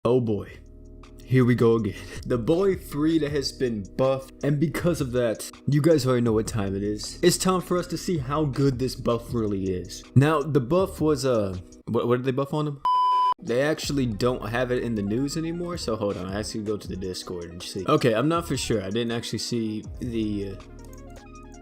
Oh boy, here we go again. The boy Fried has been buffed, and because of that, you guys already know what time it is. It's time for us to see how good this buff really is. Now, the buff was, what did they buff on him? They actually don't have it in the news anymore, so hold on, I actually go to the Discord and see. Okay, I'm not for sure, I didn't actually see the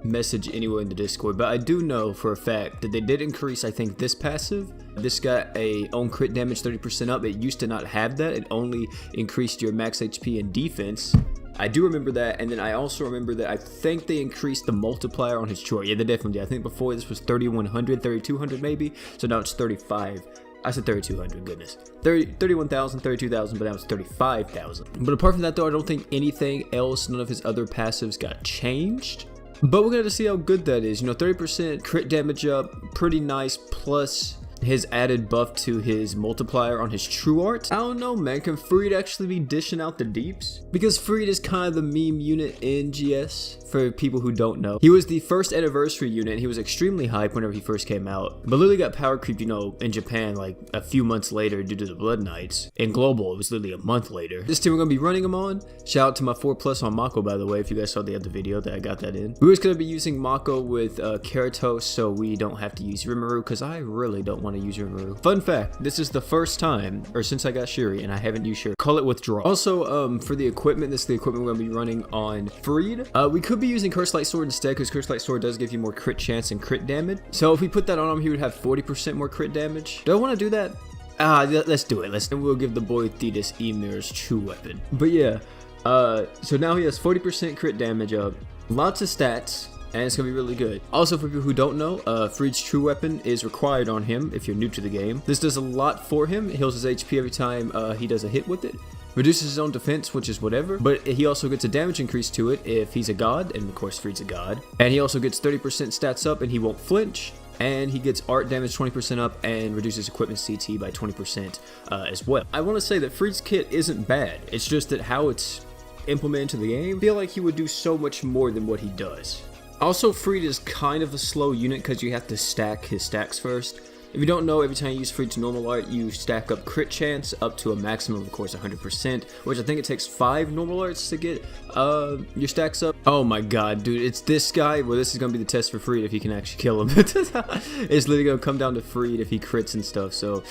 message anywhere in the Discord, but I do know for a fact that they did increase, I think, this passive. This got a own crit damage 30% up. It used to not have that. It only increased your max HP and defense. I do remember that, and then I also remember that I think they increased the multiplier on his chore. Yeah, they definitely did. I think before this was 3100, 3200 maybe, so now it's 35. I said 3,200, goodness. 31,000, 32,000, but now it's 35,000. But apart from that though, I don't think anything else, none of his other passives got changed. But we're gonna see how good that is. You know, 30% crit damage up, pretty nice, plus his added buff to his multiplier on his true art. I don't know, man, can Fried actually be dishing out the deeps? Because Fried is kind of the meme unit in GS, for people who don't know. He was the first anniversary unit, and he was extremely hyped whenever he first came out, but literally got power creeped, you know, in Japan like a few months later due to the Blood Knights. In Global, it was literally a month later. This team we're gonna be running him on. Shout out to my 4+ on Mako, by the way, if you guys saw the other video that I got that in. We were just gonna be using Mako with Keratos, so we don't have to use Rimuru, because I really don't want to use Rimuru. Fun fact, this is the first time, or since I got Shuri, and I haven't used Shuri. Call it withdrawal. Also, for the equipment, this is the equipment we're gonna be running on Fried. We could be using Curse Light Sword instead, because Curse Light Sword does give you more crit chance and crit damage. So if we put that on him, he would have 40% more crit damage. Do I want to do that? Let's do it. And we'll give the boy Thetis Ymir's true weapon. But yeah, so now he has 40% crit damage up, lots of stats, and it's gonna be really good. Also, for people who don't know, Fried's true weapon is required on him if you're new to the game. This does a lot for him. It heals his HP every time he does a hit with it. Reduces his own defense, which is whatever, but he also gets a damage increase to it if he's a god, and of course Fried's a god. And he also gets 30% stats up, and he won't flinch. And he gets art damage 20% up and reduces equipment CT by 20% as well. I want to say that Fried's kit isn't bad. It's just that how it's implemented to the game, I feel like he would do so much more than what he does. Also, Fried is kind of a slow unit because you have to stack his stacks first. If you don't know, every time you use Fried's normal art, you stack up crit chance up to a maximum of course 100%, which I think it takes 5 normal arts to get your stacks up. Oh my god, dude, it's this guy. Well, this is gonna be the test for Fried if he can actually kill him. It's literally gonna come down to Fried if he crits and stuff. So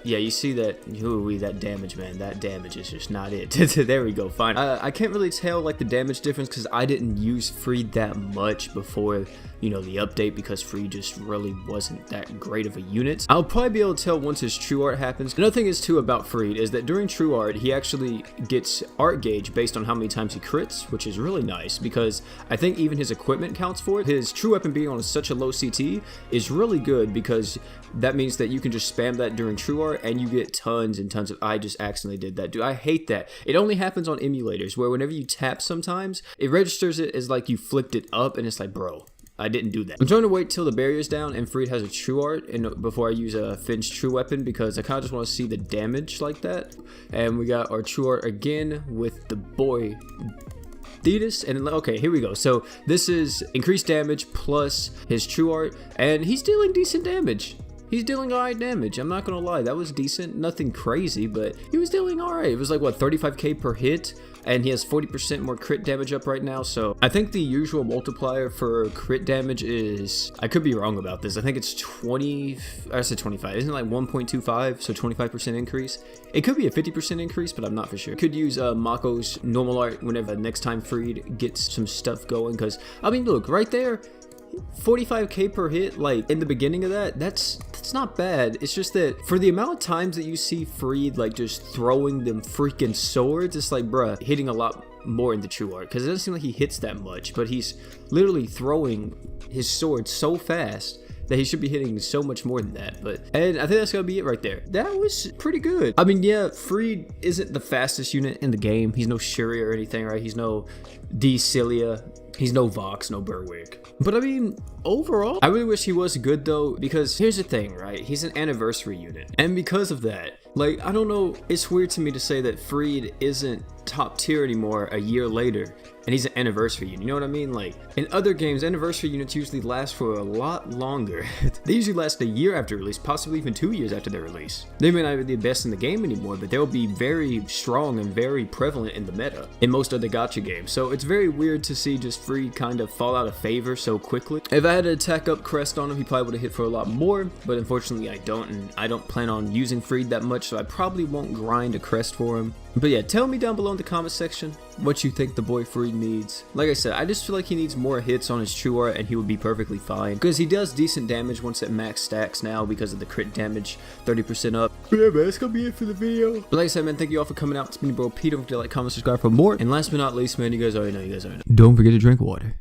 yeah, you see that, ooh, that damage, man, that damage is just not it. There we go, fine. I can't really tell like the damage difference because I didn't use Fried that much before, you know, the update, because Fried just really wasn't that great of a unit. I'll probably be able to tell once his true art happens. Another thing is too about Fried is that during true art, he actually gets art gauge based on how many times he crits, which is really nice because I think even his equipment counts for it. His true weapon being on such a low CT is really good because that means that you can just spam that during true art and you get tons and tons of, I just accidentally did that, dude. I hate that. It only happens on emulators where whenever you tap sometimes, it registers it as like you flicked it up and it's like, bro, I didn't do that. I'm trying to wait till the barrier's down and Fried has a true art and before I use a Finn's true weapon because I kind of just want to see the damage like that. And we got our true art again with the boy Thetis, and okay, here we go. So this is increased damage plus his true art, and he's dealing decent damage. He's dealing alright damage, I'm not gonna lie, that was decent, nothing crazy, but he was dealing alright. It was like, what, 35k per hit, and he has 40% more crit damage up right now, so I think the usual multiplier for crit damage is, I could be wrong about this, I think it's 20, I said 25, isn't it like 1.25, so 25% increase? It could be a 50% increase, but I'm not for sure. Could use Mako's normal art whenever next time Fried gets some stuff going, because, I mean, look, right there, 45k per hit, like in the beginning of that's not bad. It's just that for the amount of times that you see Fried like just throwing them freaking swords, it's like, bruh, hitting a lot more in the true art because it doesn't seem like he hits that much, but he's literally throwing his sword so fast that he should be hitting so much more than that. And I think that's gonna be it right there. That was pretty good. I mean, yeah, Fried isn't the fastest unit in the game. He's no Shuri or anything, right? He's no D Cilia. He's no Vox, no Berwick. But I mean, overall, I really wish he was good though, because here's the thing, right? He's an anniversary unit. And because of that, like, I don't know, it's weird to me to say that Fried isn't top tier anymore a year later, and he's an anniversary unit. You know what I mean? Like, in other games, anniversary units usually last for a lot longer. They usually last a year after release, possibly even 2 years after their release. They may not be the best in the game anymore, but they'll be very strong and very prevalent in the meta in most other gacha games. So it's very weird to see just Free kind of fall out of favor so quickly. If I had to attack up Crest on him, he probably would have hit for a lot more, but unfortunately I don't, and I don't plan on using Freed that much, so I probably won't grind a Crest for him. But yeah, tell me down below in the comment section what you think the boy Freed needs. Like I said, I just feel like he needs more hits on his True Art and he would be perfectly fine, because he does decent damage once at max stacks now because of the crit damage 30% up. But yeah, man, that's gonna be it for the video. But like I said, man, thank you all for coming out. It's been your bro Pete. Don't forget to like, comment, subscribe for more. And last but not least, man, you guys already know. Don't forget to drink water.